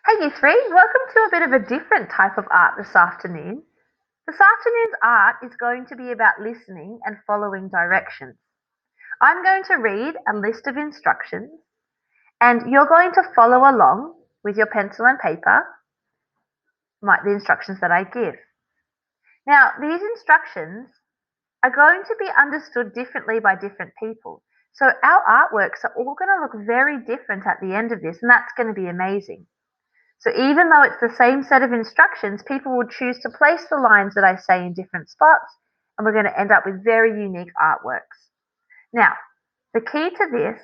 Hey you three, welcome to a bit of a different type of art this afternoon. This afternoon's art is going to be about listening and following directions. I'm going to read a list of instructions and you're going to follow along with your pencil and paper, the instructions that I give. Now, these instructions are going to be understood differently by different people. So our artworks are all going to look very different at the end of this, and that's going to be amazing. So even though it's the same set of instructions, people will choose to place the lines that I say in different spots, and we're going to end up with very unique artworks. Now, the key to this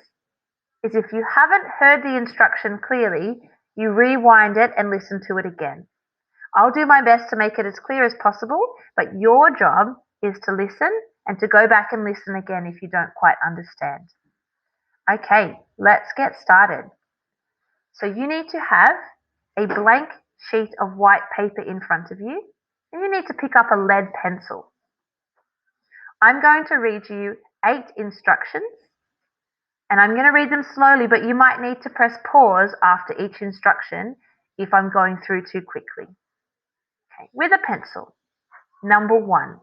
is if you haven't heard the instruction clearly, you rewind it and listen to it again. I'll do my best to make it as clear as possible, but your job is to listen and to go back and listen again if you don't quite understand. Okay, let's get started. So you need to have a blank sheet of white paper in front of you, and you need to pick up a lead pencil. I'm going to read you 8 instructions, and I'm going to read them slowly, but you might need to press pause after each instruction if I'm going through too quickly. Okay, with a pencil. Number 1.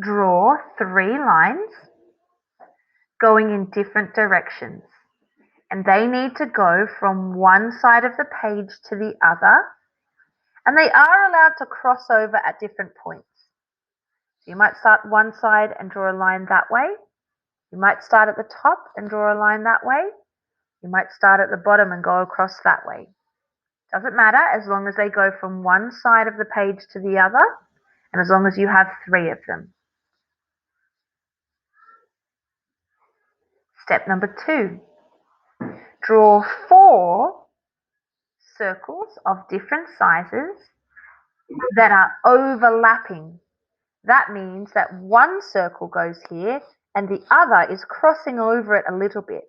Draw 3 lines going in different directions, and they need to go from one side of the page to the other, and they are allowed to cross over at different points. So you might start one side and draw a line that way. You might start at the top and draw a line that way. You might start at the bottom and go across that way. Doesn't matter as long as they go from one side of the page to the other, and as long as you have 3 of them. Step number 2. Draw 4 circles of different sizes that are overlapping. That means that one circle goes here and the other is crossing over it a little bit.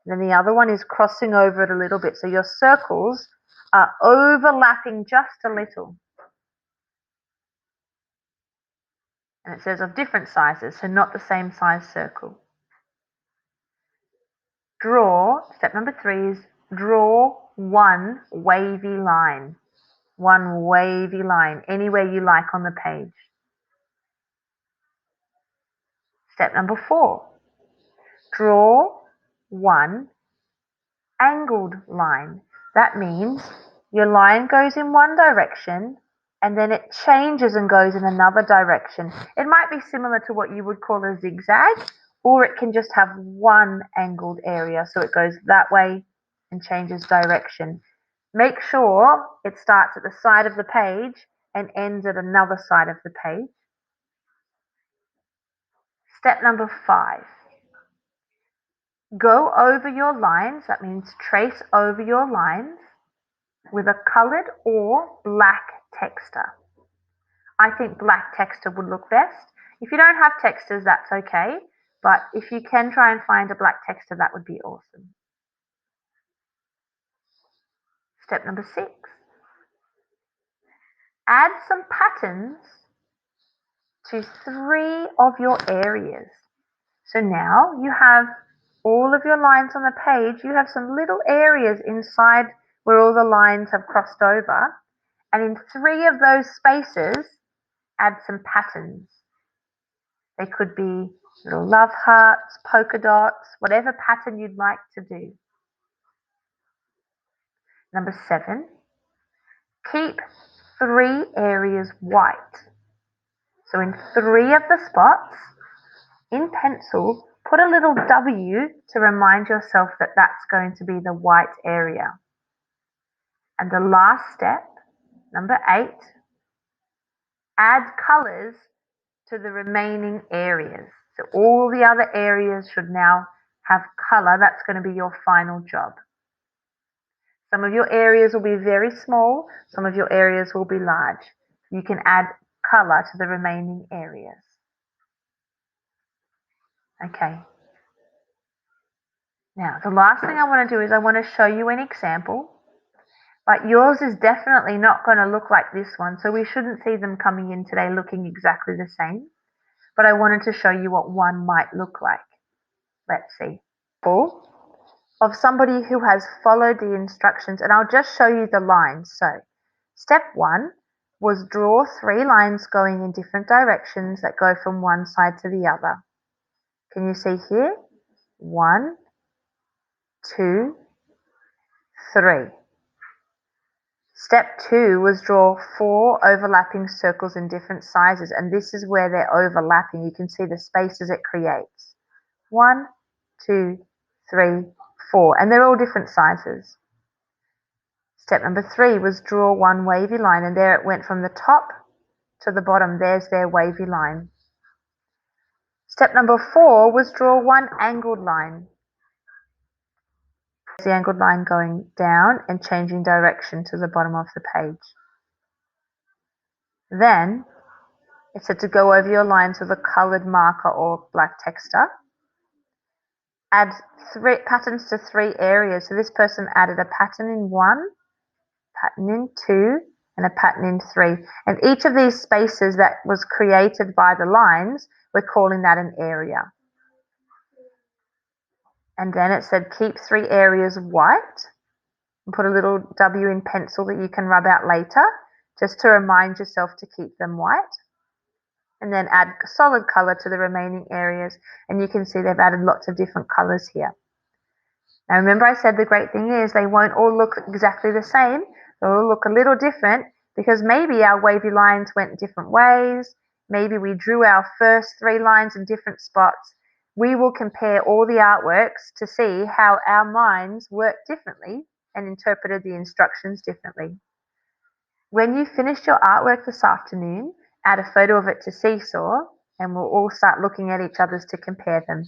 And then the other one is crossing over it a little bit. So your circles are overlapping just a little. And it says of different sizes, so not the same size circle. Step number 3 is draw one wavy line. One wavy line, anywhere you like on the page. Step number 4, draw one angled line. That means your line goes in one direction and then it changes and goes in another direction. It might be similar to what you would call a zigzag, or it can just have one angled area. So it goes that way and changes direction. Make sure it starts at the side of the page and ends at another side of the page. Step number 5. Go over your lines, that means trace over your lines with a coloured or black texture. I think black texture would look best. If you don't have textures, that's okay, but if you can try and find a black texture, that would be awesome. Step number 6. Add some patterns to 3 of your areas. So now you have all of your lines on the page, you have some little areas inside where all the lines have crossed over, and in 3 of those spaces, add some patterns. They could be little love hearts, polka dots, whatever pattern you'd like to do. Number 7, keep 3 areas white. So in 3 of the spots, in pencil, put a little W to remind yourself that that's going to be the white area. And the last step, number 8, add colours to the remaining areas. So all the other areas should now have colour. That's going to be your final job. Some of your areas will be very small, some of your areas will be large. You can add colour to the remaining areas. Okay. Now, the last thing I want to do is I want to show you an example, but yours is definitely not going to look like this one, so we shouldn't see them coming in today looking exactly the same. But I wanted to show you what one might look like. Let's see. of somebody who has followed the instructions, and I'll just show you the lines. So step 1 was draw 3 lines going in different directions that go from one side to the other. Can you see here? 1, 2, 3. Step 2 was draw 4 overlapping circles in different sizes, and this is where they're overlapping. You can see the spaces it creates. 1, 2, 3, 4, and they're all different sizes. Step number 3 was draw 1 wavy line, and there it went from the top to the bottom. There's their wavy line. Step number 4 was draw 1 angled line. There's the angled line going down and changing direction to the bottom of the page. Then it said to go over your lines with a coloured marker or black texter. Add 3 patterns to 3 areas. So this person added a pattern in 1, pattern in 2, and a pattern in 3. And each of these spaces that was created by the lines, we're calling that an area. And then it said keep 3 areas white and put a little W in pencil that you can rub out later just to remind yourself to keep them white. And then add solid colour to the remaining areas, and you can see they've added lots of different colours here. Now remember I said the great thing is they won't all look exactly the same. They'll all look a little different because maybe our wavy lines went different ways. Maybe we drew our first 3 lines in different spots. We will compare all the artworks to see how our minds worked differently and interpreted the instructions differently. When you finish your artwork this afternoon, add a photo of it to Seesaw, and we'll all start looking at each other's to compare them.